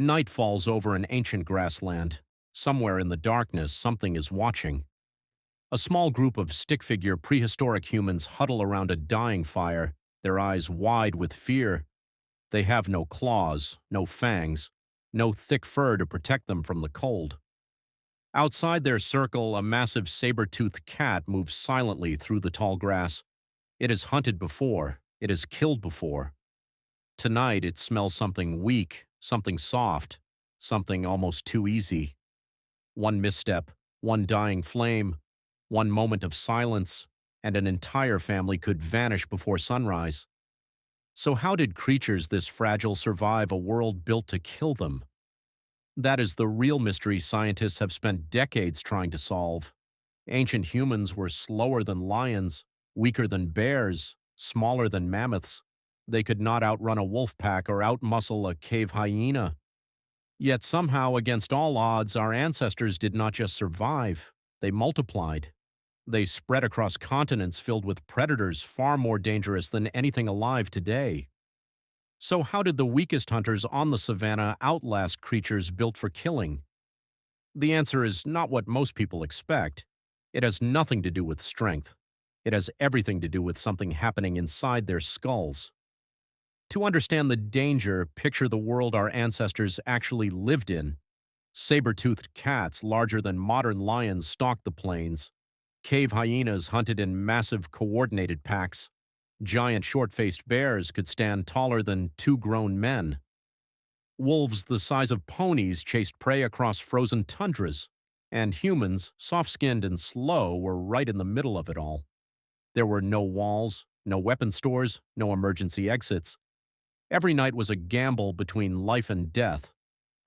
Night falls over an ancient grassland. Somewhere in the darkness, something is watching. A small group of stick-figure prehistoric humans huddle around a dying fire, their eyes wide with fear. They have no claws, no fangs, no thick fur to protect them from the cold. Outside their circle, a massive saber-toothed cat moves silently through the tall grass. It has hunted before. It has killed before. Tonight, it smells something weak, something soft, something almost too easy. One misstep, one dying flame, one moment of silence, and an entire family could vanish before sunrise. So how did creatures this fragile survive a world built to kill them? That is the real mystery scientists have spent decades trying to solve. Ancient humans were slower than lions, weaker than bears, smaller than mammoths. They could not outrun a wolf pack or outmuscle a cave hyena. Yet somehow, against all odds, our ancestors did not just survive, they multiplied. They spread across continents filled with predators far more dangerous than anything alive today. So how did the weakest hunters on the savannah outlast creatures built for killing? The answer is not what most people expect. It has nothing to do with strength. It has everything to do with something happening inside their skulls. To understand the danger, picture the world our ancestors actually lived in. Saber-toothed cats larger than modern lions stalked the plains. Cave hyenas hunted in massive coordinated packs. Giant short-faced bears could stand taller than two grown men. Wolves the size of ponies chased prey across frozen tundras. And humans, soft-skinned and slow, were right in the middle of it all. There were no walls, no weapon stores, no emergency exits. Every night was a gamble between life and death.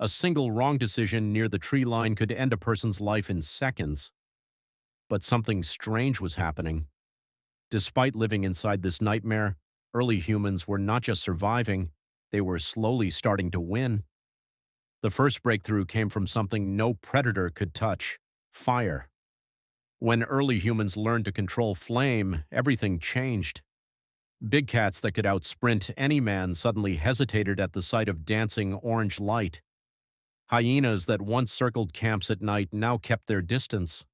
A single wrong decision near the tree line could end a person's life in seconds. But something strange was happening. Despite living inside this nightmare, early humans were not just surviving, they were slowly starting to win. The first breakthrough came from something no predator could touch: fire. When early humans learned to control flame, everything changed. Big cats that could outsprint any man suddenly hesitated at the sight of dancing orange light. Hyenas that once circled camps at night now kept their distance.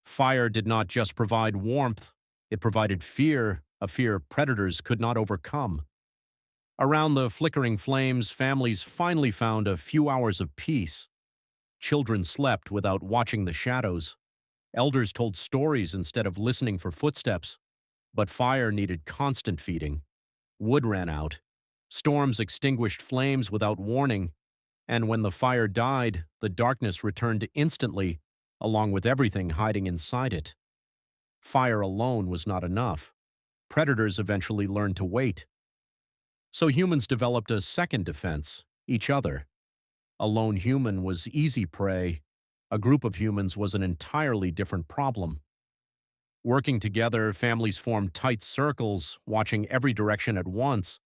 Fire did not just provide warmth, it provided fear, a fear predators could not overcome. Around the flickering flames, families finally found a few hours of peace. Children slept without watching the shadows. Elders told stories instead of listening for footsteps. But fire needed constant feeding. Wood ran out. Storms extinguished flames without warning. And when the fire died, the darkness returned instantly, along with everything hiding inside it. Fire alone was not enough. Predators eventually learned to wait. So humans developed a second defense: each other. A lone human was easy prey. A group of humans was an entirely different problem. Working together, families formed tight circles, watching every direction at once.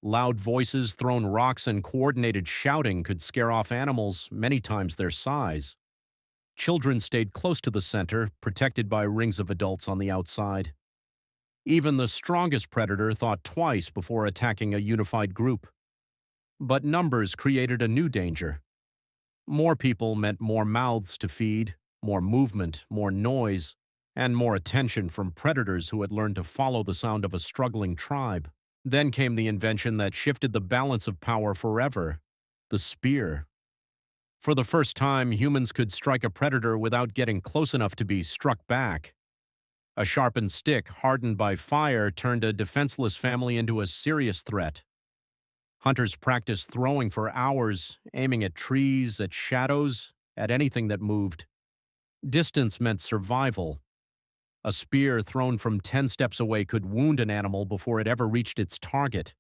Loud voices, thrown rocks, and coordinated shouting could scare off animals many times their size. Children stayed close to the center, protected by rings of adults on the outside. Even the strongest predator thought twice before attacking a unified group. But numbers created a new danger. More people meant more mouths to feed, more movement, more noise, and more attention from predators who had learned to follow the sound of a struggling tribe. Then came the invention that shifted the balance of power forever: the spear. For the first time, humans could strike a predator without getting close enough to be struck back. A sharpened stick, hardened by fire, turned a defenseless family into a serious threat. Hunters practiced throwing for hours, aiming at trees, at shadows, at anything that moved. Distance meant survival. A spear thrown from 10 steps away could wound an animal before it ever reached its target.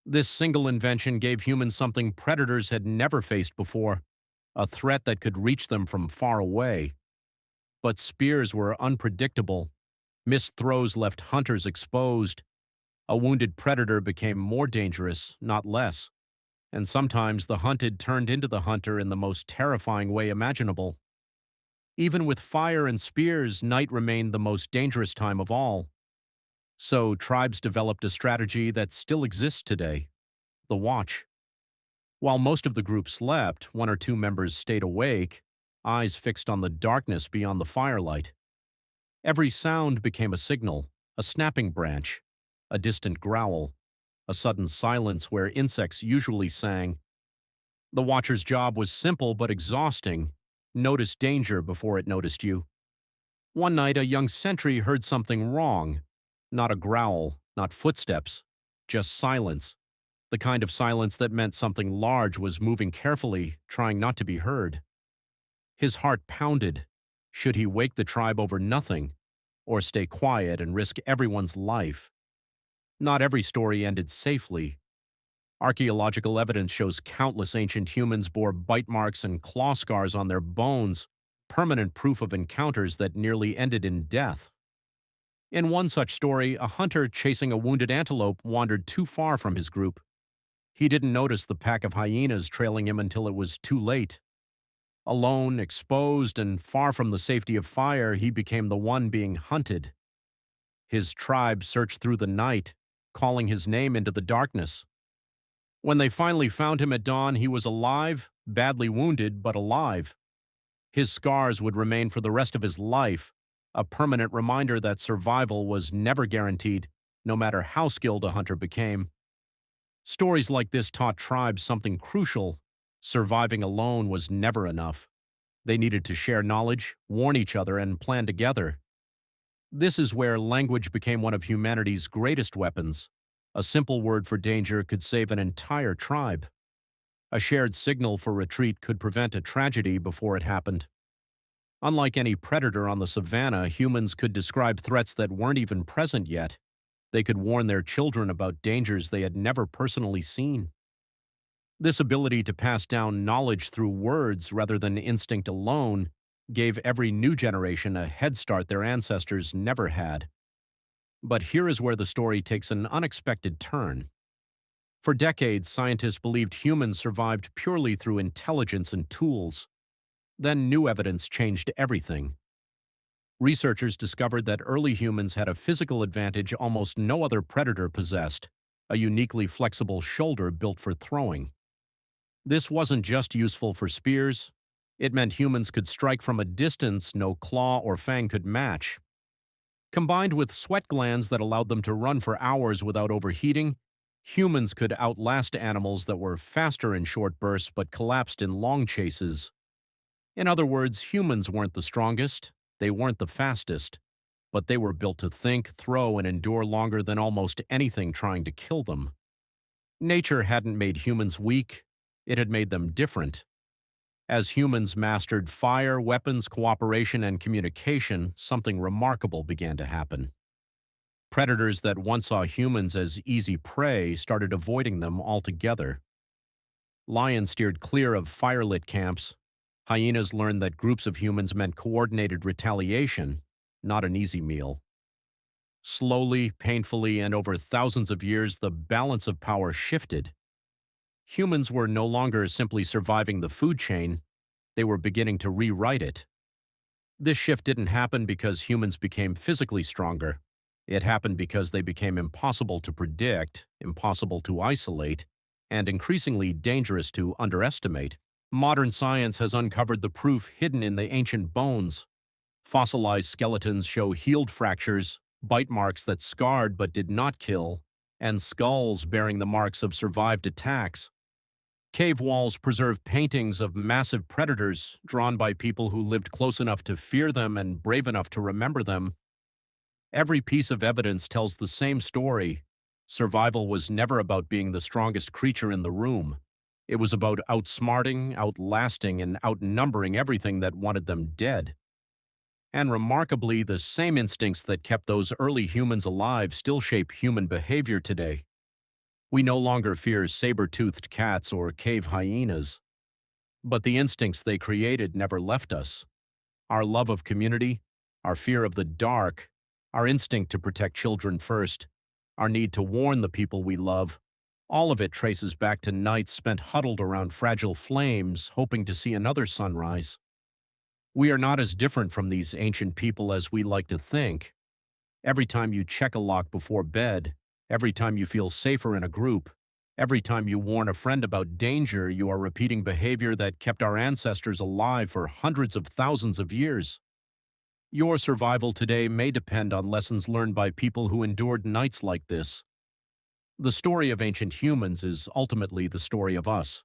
This single invention gave humans something predators had never faced before: a threat that could reach them from far away. But spears were unpredictable. Missed throws left hunters exposed. A wounded predator became more dangerous, not less. And sometimes the hunted turned into the hunter in the most terrifying way imaginable. Even with fire and spears, night remained the most dangerous time of all. So tribes developed a strategy that still exists today: the watch. While most of the group slept, one or two members stayed awake, eyes fixed on the darkness beyond the firelight. Every sound became a signal, a snapping branch, a distant growl, a sudden silence where insects usually sang. The watcher's job was simple but exhausting. Notice danger before it noticed you. One night, a young sentry heard something wrong. Not a growl, not footsteps, just silence. The kind of silence that meant something large was moving carefully, trying not to be heard. His heart pounded. Should he wake the tribe over nothing, or stay quiet and risk everyone's life? Not every story ended safely. Archaeological evidence shows countless ancient humans bore bite marks and claw scars on their bones, permanent proof of encounters that nearly ended in death. In one such story, a hunter chasing a wounded antelope wandered too far from his group. He didn't notice the pack of hyenas trailing him until it was too late. Alone, exposed, and far from the safety of fire, he became the one being hunted. His tribe searched through the night, calling his name into the darkness. When they finally found him at dawn, he was alive, badly wounded, but alive. His scars would remain for the rest of his life, a permanent reminder that survival was never guaranteed, no matter how skilled a hunter became. Stories like this taught tribes something crucial. Surviving alone was never enough. They needed to share knowledge, warn each other, and plan together. This is where language became one of humanity's greatest weapons. A simple word for danger could save an entire tribe. A shared signal for retreat could prevent a tragedy before it happened. Unlike any predator on the savannah, humans could describe threats that weren't even present yet. They could warn their children about dangers they had never personally seen. This ability to pass down knowledge through words rather than instinct alone gave every new generation a head start their ancestors never had. But here is where the story takes an unexpected turn. For decades, scientists believed humans survived purely through intelligence and tools. Then new evidence changed everything. Researchers discovered that early humans had a physical advantage almost no other predator possessed, a uniquely flexible shoulder built for throwing. This wasn't just useful for spears. It meant humans could strike from a distance no claw or fang could match. Combined with sweat glands that allowed them to run for hours without overheating, humans could outlast animals that were faster in short bursts but collapsed in long chases. In other words, humans weren't the strongest, they weren't the fastest, but they were built to think, throw, and endure longer than almost anything trying to kill them. Nature hadn't made humans weak, it had made them different. As humans mastered fire, weapons, cooperation, and communication, something remarkable began to happen. Predators that once saw humans as easy prey started avoiding them altogether. Lions steered clear of firelit camps. Hyenas learned that groups of humans meant coordinated retaliation, not an easy meal. Slowly, painfully, and over thousands of years, the balance of power shifted. Humans were no longer simply surviving the food chain, they were beginning to rewrite it. This shift didn't happen because humans became physically stronger. It happened because they became impossible to predict, impossible to isolate, and increasingly dangerous to underestimate. Modern science has uncovered the proof hidden in the ancient bones. Fossilized skeletons show healed fractures, bite marks that scarred but did not kill, and skulls bearing the marks of survived attacks. Cave walls preserve paintings of massive predators drawn by people who lived close enough to fear them and brave enough to remember them. Every piece of evidence tells the same story. Survival was never about being the strongest creature in the room. It was about outsmarting, outlasting, and outnumbering everything that wanted them dead. And remarkably, the same instincts that kept those early humans alive still shape human behavior today. We no longer fear saber-toothed cats or cave hyenas. But the instincts they created never left us. Our love of community, our fear of the dark, our instinct to protect children first, our need to warn the people we love, all of it traces back to nights spent huddled around fragile flames, hoping to see another sunrise. We are not as different from these ancient people as we like to think. Every time you check a lock before bed, every time you feel safer in a group, Every time you warn a friend about danger, you are repeating behavior that kept our ancestors alive for hundreds of thousands of years. Your survival today may depend on lessons learned by people who endured nights like this. The story of ancient humans is ultimately the story of us.